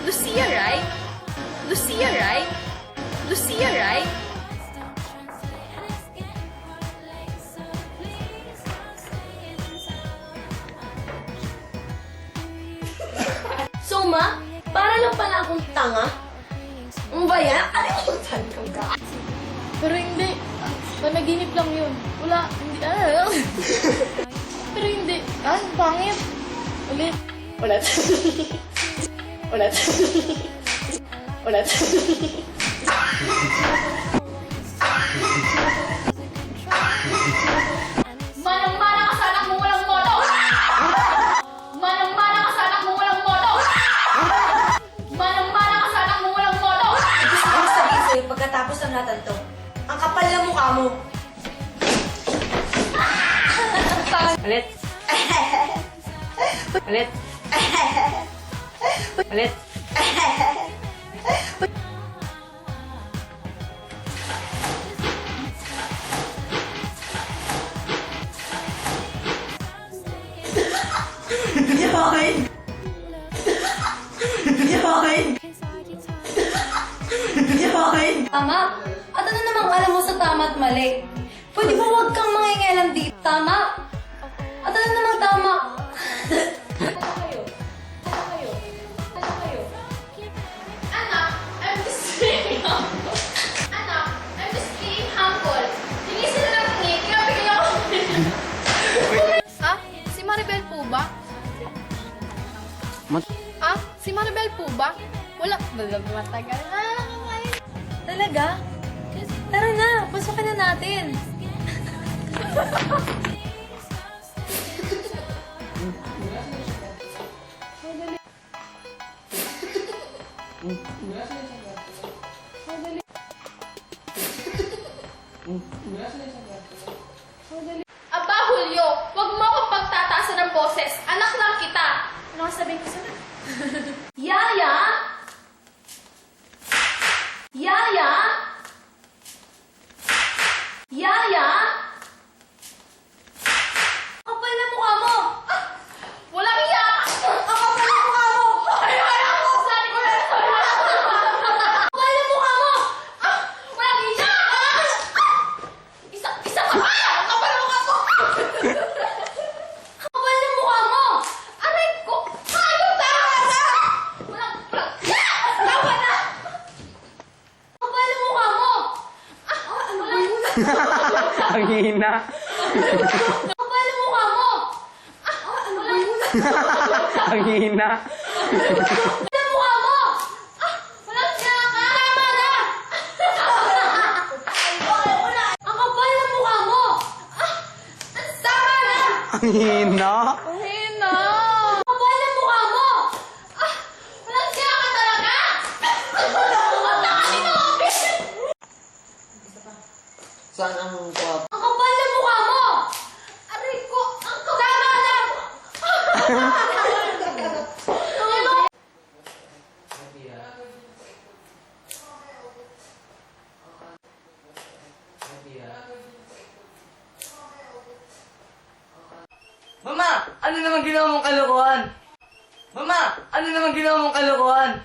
Lucia, right? Lucia, right? Lucia, right? So, ma, para lang pala akong tanga? Ano ba yan? Kalimutan ko ka. Pero hindi. Panaginip lang yun. Wala. Hindi. Pero hindi. Ang pangit. Ulit. Ulit. Ulit. Ulit. Manang-mana ka sa anak mo walang moto! Manang-mana ka sa anak mo walang moto! Manang-mana ka sa anak mo walang moto! Gusto ko sabihin sa'yo pagkatapos ng lahat to. Ang kapal na mukha mo. Ulit. Ulit. Ulit. Yun! Yun! Yun! Tama? At ano namang alam mo sa tama at mali? Pwede ba huwag kang mangingialam dito? Tama? At ano namang tama? Anak, I'm just being humble. Anak, I'm just being humble. Tingin sila lang tingin. Tingnan ako. Ah? Si Maribel po ba? Ah? Si Maribel po ba? Wala. Matagal. Talaga? Tara na, pasukin na natin. Aba, Julio, wag mo akong pagtataasan ng boses. Anak lang kita. Ano ang sabihin ko sa'yo? Yaya? Yaya? Yaya? Kapal na mukha mo! Walang iya! Ang kapal na mukha mo! Ay, ako! Sabi ko na Kapal na mukha mo! Walang iya! Isa pa! Ang kapal ang mukha mo! Kapal na mukha mo! Aray ko! Ayaw! Tama na! Walang... Tama na! Kapal na mukha mo! Ano ba yun? Ang hina. Kapal na mukha mo! Ano ba yun? Ang hina. Kapal na mukha mo! Walang iya ka! Tama na! Ang kapal na mukha mo! Tama na! Ang hina. Hina! Kapal na mukha mo! Walang iya ka talaga! Saan ang top? Ang kapal na mukha mo! Aray ko! Ang kapal na! Mama! Ano naman ginawa mong kalokohan? Mama! Ano naman ginawa mong kalokohan?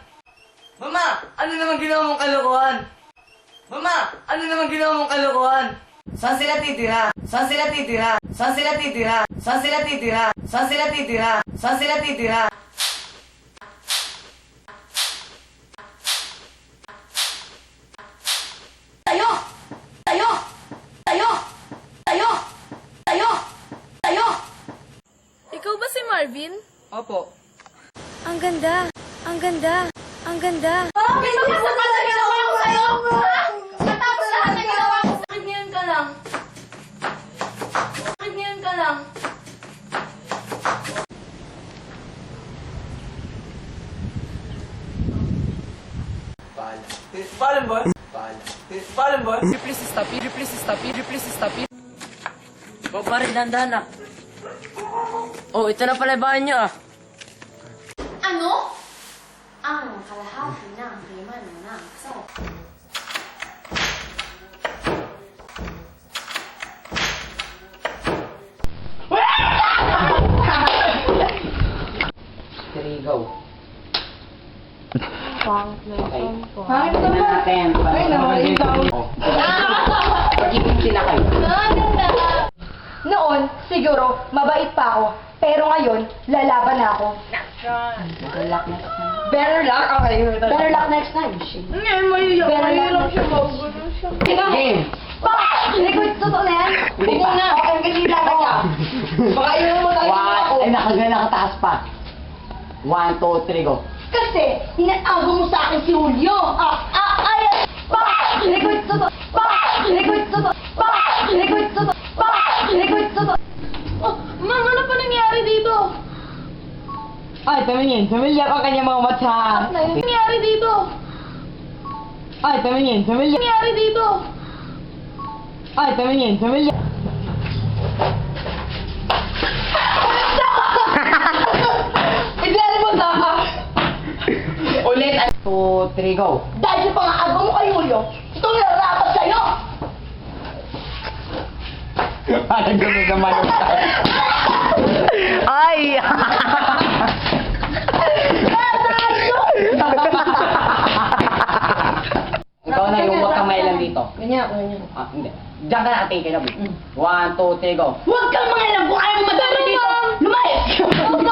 Mama! Ano naman ginawa mong kalokohan? Mama! Ano naman ginawa mong kalokohan? Saan sila titira? Saan sila titira? Saan sila titira? Saan sila titira? Saan sila titira? Saan sila titira? Tayo! Tayo! Tayo! Tayo! Tayo! Tayo! Ikaw ba si Marvin? Opo. Ang ganda! Ang ganda! Ang ganda! Bakit ba sa pala ginawa ko sa'yo? Matapos lahat na ginawa ko sa'yo. Bakit ngayon ka lang? Bakit ngayon ka lang? Paalam, boy? Paalam, boy? Please stop it. Please stop it. Please stop it. Pare, dandan na. Oh, ito na pala bahay niyo ah. Ano? Ang kalahati ng krimen ng kasama. Kirigaw. Pangit naman. natin. Ay, nakakita ko. Pag-ibig na kayo. Noon, siguro, mabait pa ako. Pero ngayon, lalaban na ako. Better luck? Okay. Better luck next time. Mahirap siya. Game. Hindi ko totoo na yan. Hindi pa. na. Okay, kasi lalagay ka. Baka yun mo tayo ako. Ay, nakataas pa. 1, 2, 3, go. Kasi, hinatago mo sa akin si Julio. Ay, hindi ko totoo. Hindi ko totoo. Hindi ko totoo. Hindi ko totoo. Ma'am, ano pa nangyari dito? Ay, tumingin. Familiar ang kanyang mga mata. Ano nangyari dito? Ay, tumingin. Familiar. Nangyari dito? Ay, tumingin. Familiar. Iglari mo na ka. Ulit. 2, 3, go. Dahil sa pang-agaw mo kay Julio, itong narapat sa'yo. Parang gano'n naman yung tayo. Ay! Ikaw na yung huwag kang mailan dito. Ganyan, ganyan. Ah, hindi. Diyan ka natin, kinabi. 1, 2, 3, go. Huwag kang mangilang kung ayaw mo madami dito. Lumayas!